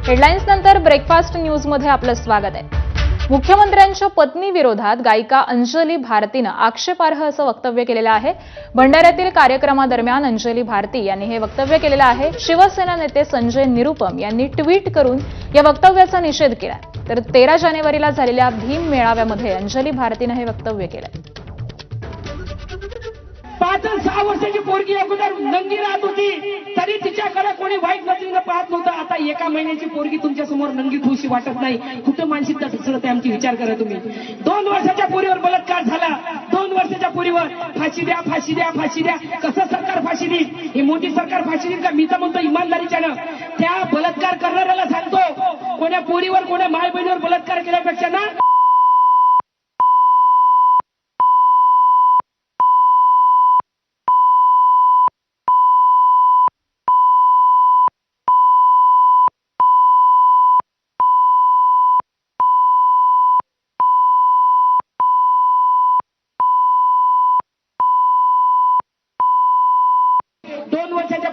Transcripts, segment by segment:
Headlines नंतर breakfast news मध्ये आपलं स्वागत आहे। मुख्यमंत्र्यांच्या पत्नी विरोधात गायिका अंजली भारतीनं आक्षेपार्ह असं वक्तव्य केलेलं आहे। भंडाऱ्यातील कार्यक्रमादरम्यान अंजली भारती यांनी हे वक्तव्य केलेलं आहे। शिवसेना नेते संजय निरुपम यांनी ट्विट करून या वक्तव्याचा निषेध केला। तर 13 जानेवारीला झालेल्या भीम मेळाव्यामध्ये अंजली भारतीनं हे वक्तव्य केलं। 5-6 वर्षाची पोरगी अगोदर नंगी राहत होती तरी तिच्याकडे कोणी वाईट नजरेने पाहत नव्हतं। आता 1 महिन्याची पोरगी तुमच्या समोर नंगी ठुशी वाटत नाही। कुठं मानसिकता ढसळते आमची, विचार करा तुम्ही। 2 वर्षाच्या पोरीवर बलात्कार झाला, 2 वर्षाच्या पोरीवर फाशी द्या फाशी द्या फाशी द्या। कसं सरकार फाशी देईल? ही मोठी सरकार फाशी देईल का? मी तर म्हणतो इमानदारीच्यानं त्या बलात्कार करणाऱ्याला सांगतो, कोण्या पोरीवर कोण्या माय बहिणीवर बलात्कार केल्यापेक्षा ना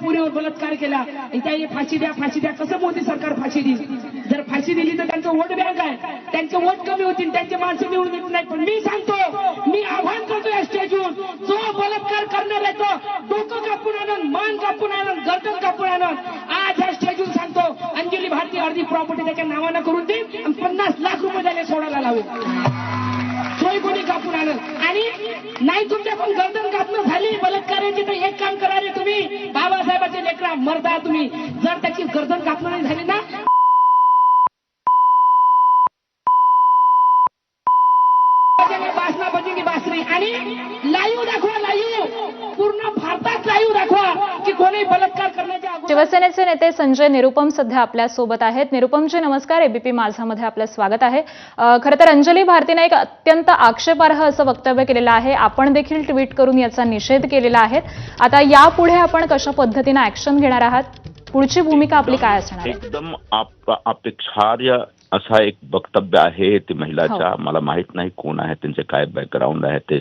पुरीवर बलात्कार केला, त्याने फाशी द्या फाशी द्या। कसं मोदी सरकार फाशी देईल? जर फाशी दिली तर त्यांचं वोट बँक आहे, त्यांचे वोट कमी होतील, त्यांचे माणसं निवडून येत नाही। पण मी सांगतो, मी आव्हान करतो या स्टेजवर, जो बलात्कार करणार आहे तो डोकं कापून आणून, मान कापून आणून, गर्दन कापून आणून आज या स्टेजवर सांगतो, अंजली भारती अर्धी प्रॉपर्टी त्याच्या नावानं करून देईल आणि 50 लाख रुपये त्याला सोडायला लावेल। सोय कोणी कापून आणत आणि नाही तुमच्या पण गर्दन कापणं झाली बलात्काराची तर एक काम करा रे तुम्ही, बाबासाहेबांचे लेकरा मरता तुम्ही। जर त्याची गर्दन कापणं नाही झाली ना, बासना बजेगी बासरी आणि लाईव्ह दाखवा, लाईव्ह पूर्ण भारतात लाईव्ह दाखवा की कोणी बलात्कार करण्याच्या अगोदर। शिवसेनेचे नेते संजय निरुपम सध्या आपल्या सोबत आहेत। निरुपमजी नमस्कार, एबीपी माझामध्ये आपलं स्वागत आहे। खरं तर अंजली भारतीने एक अत्यंत आक्षेपार्ह असं वक्तव्य केलेलं आहे। आपण देखील ट्विट करून याचा निषेध केलेला आहे। आता यापुढे आपण कशा पद्धतीने ऍक्शन घेणार आहात? पुढची भूमिका आपली काय असणार आहे? एकदम अपेक्षार्ह असा एक वक्तव्य आहे ते महिलाच्या। मला माहित नाही कोण आहे, त्यांचे काय बॅकग्राऊंड आहे। ते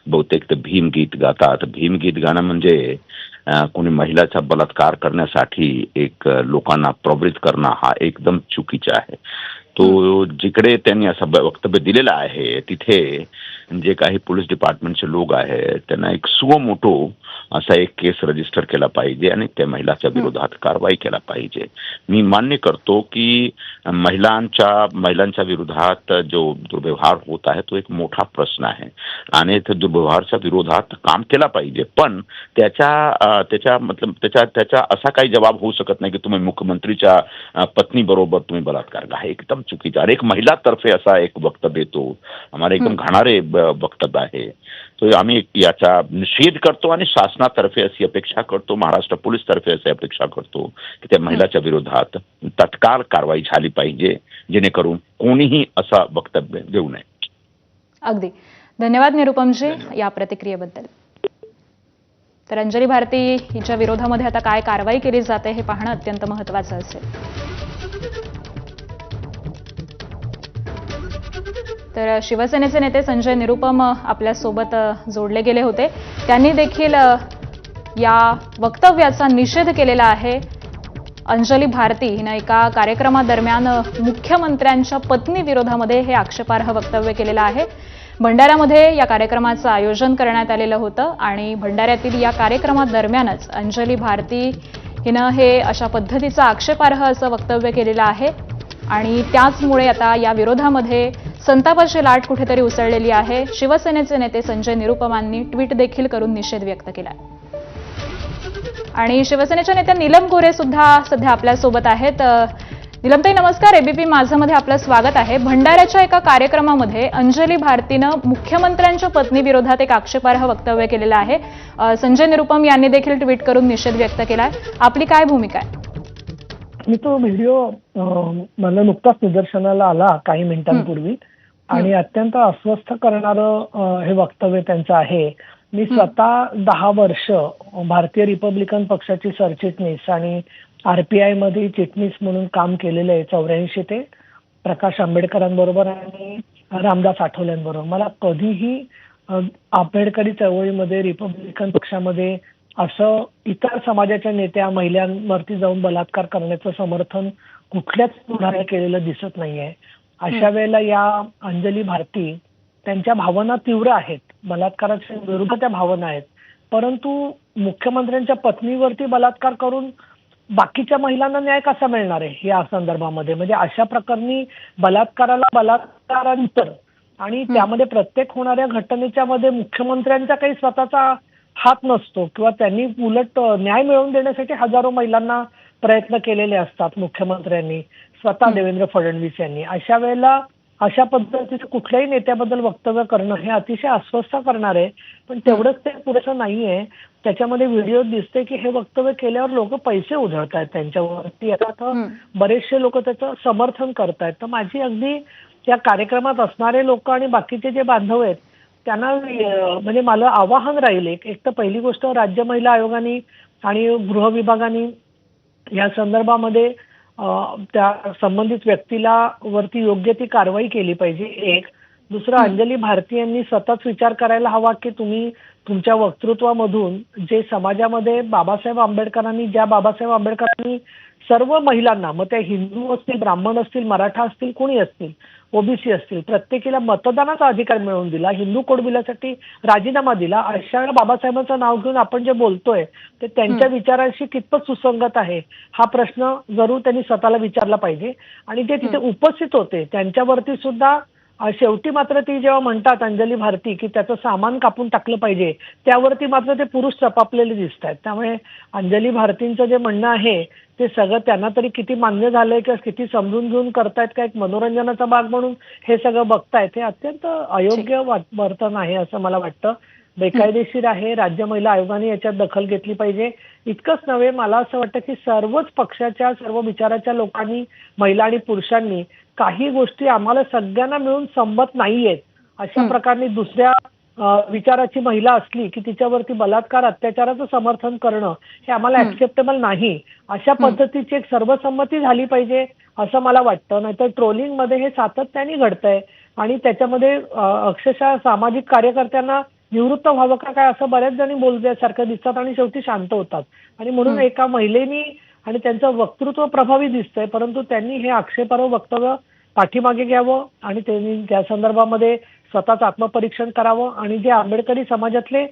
बहुतेक ते भीम गीत गातात। भीम गीत गाणं म्हणजे कोणी महिलाचा बलात्कार करण्यासाठी एक लोकांना प्रवृत्त करणं हा एकदम चुकीचा आहे। तो जिकडे त्यांनी असं वक्तव्य दिलेलं आहे तिथे जे काही पोलीस डिपार्टमेंटचे लोक आहेत त्यांना एक सुमोटो असा एक केस रजिस्टर केला पाहिजे आणि त्या महिलाच्या विरोधात कारवाई केला पाहिजे। मी मान्य करतो की महिलांच्या विरोधात जो दुर्व्यवहार होत आहे तो एक मोठा प्रश्न आहे आणि त्या दुर्व्यवहाराच्या विरोधात काम केला पाहिजे। पण त्याचा असा काही जवाब होऊ शकत नाही की तुम्ही मुख्यमंत्रीच्या पत्नी बरोबर तुम्ही बलात्कार का, एकदम चुकीचा। आणि एक महिलातर्फे असा एक वक्तव्य येतो, आम्हाला एकदम घाणारे वक्तव्य आहे। तो आम्ही याचा निषेध करतो आणि शासनातर्फे अशी अपेक्षा करतो, महाराष्ट्र पोलीस तर्फे अशी अपेक्षा करतो की त्या महिलाच्या विरोधात तत्काळ कारवाई झाली पाहिजे, जेणेकरून कोणीही असा वक्तव्य देऊ नये। अगदी धन्यवाद निरुपमजी या प्रतिक्रियेबद्दल। तर अंजली भारती हिच्या विरोधामध्ये आता काय कारवाई केली जाते हे पाहणं अत्यंत महत्त्वाचं असेल। तर शिवसेनेचे नेते संजय निरुपम आपल्या सोबत जोडले गेले होते। त्यांनी देखील या वक्तव्याचा निषेध केलेला आहे। अंजली भारती हिनं एका कार्यक्रमादरम्यान मुख्यमंत्र्यांच्या पत्नी विरोधामध्ये हे आक्षेपार्ह वक्तव्य केलेलं आहे। भंडाऱ्यामध्ये या कार्यक्रमाचं आयोजन करण्यात आलेलं होतं आणि भंडाऱ्यातील या कार्यक्रमादरम्यानच अंजली भारती हिनं हे अशा पद्धतीचं आक्षेपार्ह असं वक्तव्य केलेलं आहे आणि त्याचमुळे आता या विरोधामध्ये संतापाची लाट कुठेतरी उसळलेली आहे। शिवसेनेचे नेते संजय निरुपमांनी ट्विट देखील करून निषेध व्यक्त केला आणि शिवसेनेच्या नेत्या नीलम गोरे सुद्धा सध्या आपल्या सोबत आहेत। नीलमताई नमस्कार, एबीपी माझामध्ये आपलं स्वागत आहे। भंडाऱ्याच्या एका कार्यक्रमामध्ये अंजली भारतीनं मुख्यमंत्र्यांच्या पत्नी विरोधात एक आक्षेपार्ह वक्तव्य केलेलं आहे। संजय निरुपम यांनी देखील ट्विट करून निषेध व्यक्त केलाय। आपली काय भूमिका आहे? मी तो व्हिडिओ मला नुकताच निदर्शनाला आला काही मिनिटांपूर्वी आणि अत्यंत अस्वस्थ करणारं हे वक्तव्य त्यांचं आहे। मी स्वतः 10 वर्ष भारतीय रिपब्लिकन पक्षाची सरचिटणीस आणि RPI मध्ये चिटणीस म्हणून काम केलेलं आहे 84 ते प्रकाश आंबेडकरांबरोबर आणि रामदास आठवल्यांबरोबर। मला कधीही आंबेडकरी चळवळीमध्ये रिपब्लिकन पक्षामध्ये असं इतर समाजाच्या नेत्या महिलांवरती जाऊन बलात्कार करण्याचं समर्थन कुठल्याच पुढाऱ्या केलेलं दिसत नाहीये. अशा वेळेला या अंजली भारती त्यांच्या भावना तीव्र आहेत, बलात्काराच्या विरुद्ध त्या भावना आहेत, परंतु मुख्यमंत्र्यांच्या पत्नीवरती बलात्कार करून बाकीच्या महिलांना न्याय कसा मिळणार आहे या संदर्भामध्ये? म्हणजे अशा प्रकरणी बलात्काराला बलात्कारानंतर आणि त्यामध्ये प्रत्येक होणाऱ्या घटनेच्या मध्ये मुख्यमंत्र्यांचा काही स्वतःचा हात नसतो किंवा त्यांनी उलट न्याय मिळवून देण्यासाठी हजारो महिलांना प्रयत्न केलेले असतात मुख्यमंत्र्यांनी, स्वतः देवेंद्र फडणवीस यांनी. अशा वेळेला अशा पद्धतीचं कुठल्याही नेत्याबद्दल वक्तव्य करणं हे अतिशय अस्वस्थ करणार आहे. पण तेवढंच ते पुरेसं नाहीये. त्याच्यामध्ये व्हिडिओ दिसते की हे वक्तव्य केल्यावर लोक पैसे उधळतायत त्यांच्यावरती. आता बरेचसे लोक त्याचं समर्थन करतायत. तर माझी अगदी त्या कार्यक्रमात असणारे लोक आणि बाकीचे जे बांधव आहेत त्यांना म्हणजे मला आवाहन राहील, एक तर पहिली गोष्ट राज्य महिला आयोगाने आणि गृह विभागाने या संदर्भामध्ये त्या संबंधित व्यक्तीला वरती योग्य ती कारवाई केली पाहिजे. एक दुसरं, अंजली भारती यांनी स्वतःच विचार करायला हवा की तुम्ही तुमच्या वक्तृत्वामधून जे समाजामध्ये बाबासाहेब आंबेडकरांनी सर्व महिलांना, मग त्या हिंदू असतील, ब्राह्मण असतील, मराठा असतील, कोणी असतील, ओबीसी असतील, प्रत्येकीला मतदानाचा अधिकार मिळवून दिला, हिंदू कोड बिलासाठी राजीनामा दिला. अशा बाबासाहेबांचं नाव घेऊन आपण जे बोलतोय ते त्यांच्या विचारांशी कितपत सुसंगत आहे हा प्रश्न जरूर त्यांनी स्वतःला विचारला पाहिजे. आणि जे तिथे उपस्थित होते त्यांच्यावरती सुद्धा शेवटी मात्र ती जेव्हा म्हणतात अंजली भारती की त्याचं सामान कापून टाकलं पाहिजे, त्यावरती मात्र ते पुरुष चपापलेले दिसत आहेत. त्यामुळे अंजली भारतींचं जे म्हणणं आहे ते सगळं त्यांना तरी किती मान्य झालंय किंवा किती समजून घेऊन करतायत का एक मनोरंजनाचा भाग म्हणून हे सगळं बघतायत, हे अत्यंत अयोग्य वर्तन आहे असं मला वाटतं. बेकायदेशीर आहे. राज्य महिला आयोगाने याच्यात दखल घेतली पाहिजे. इतकंच नव्हे, मला असं वाटतं की सर्वच पक्षाच्या, सर्व विचाराच्या लोकांनी, महिला आणि पुरुषांनी काही गोष्टी आम्हाला सगळ्यांना मिळून संमत नाहीयेत अशा प्रकारे दुसऱ्या विचाराची महिला असली की तिच्यावरती बलात्कार, अत्याचाराचं समर्थन करणं हे आम्हाला ऍक्सेप्टेबल नाही. अशा पद्धतीची एक सर्वसंमती झाली पाहिजे असं मला वाटतं. नाहीतर ट्रोलिंगमध्ये हे सातत्याने घडतंय आणि त्याच्यामध्ये अक्षरशः सामाजिक कार्यकर्त्यांना निवृत्त व्हावं का काय असं बऱ्याच जणी बोलल्यासारखं दिसतात आणि शेवटी शांत होतात. आणि म्हणून एका महिलेनी आणि त्यांचं वक्तृत्व प्रभावी दिसतंय, परंतु त्यांनी हे आक्षेपार्ह वक्तव्य पाठीमागे घ्यावं आणि त्यांनी त्या संदर्भामध्ये स्वतःच आत्मपरीक्षण करावं. आणि जे आंबेडकरी समाजातले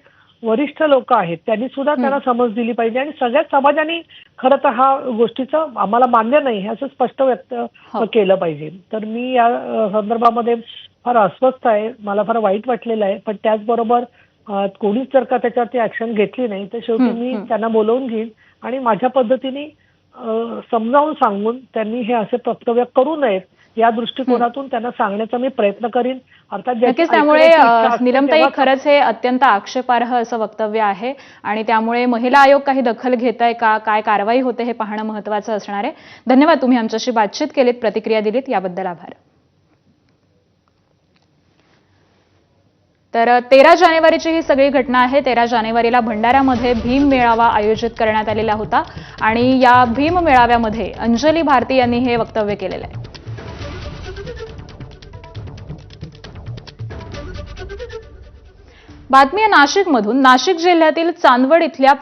वरिष्ठ लोक आहेत त्यांनी सुद्धा त्यांना समज दिली पाहिजे आणि सगळ्याच समाजाने खरं तर हा गोष्टीचं आम्हाला मान्य नाही हे असं स्पष्ट व्यक्त केलं पाहिजे. तर मी या संदर्भामध्ये फार अस्वस्थ आहे, मला फार वाईट वाटलेलं आहे. पण त्याचबरोबर कोणीच जर का त्याच्यावरती ऍक्शन घेतली नाही तर शेवटी मी त्यांना बोलवून घेईन आणि माझ्या पद्धतीने समजावून सांगून त्यांनी हे असे वक्तव्य करू नयेत या दृष्टिकोनातून त्यांना सांगण्याचा मी प्रयत्न करीन. अर्थात नक्कीच. त्यामुळे नीलमताई, खरंच हे अत्यंत आक्षेपार्ह असं वक्तव्य आहे आणि त्यामुळे महिला आयोग काही दखल घेत आहे का, काय कारवाई होते हे पाहणं महत्त्वाचं असणार आहे. धन्यवाद, तुम्ही आमच्याशी बातचीत केलीत, प्रतिक्रिया दिलीत, याबद्दल आभार. तर 13 जानेवारीची ही सगळी घटना आहे. 13 जानेवारीला भंडाऱ्यामध्ये भीम मेळावा आयोजित करण्यात आलेला होता आणि या भीम मेळाव्यामध्ये अंजली भारती यांनी हे वक्तव्य केलेलं आहे. बातमी नाशिकमधून. नाशिक जिल्ह्यातील चांदवड इथल्या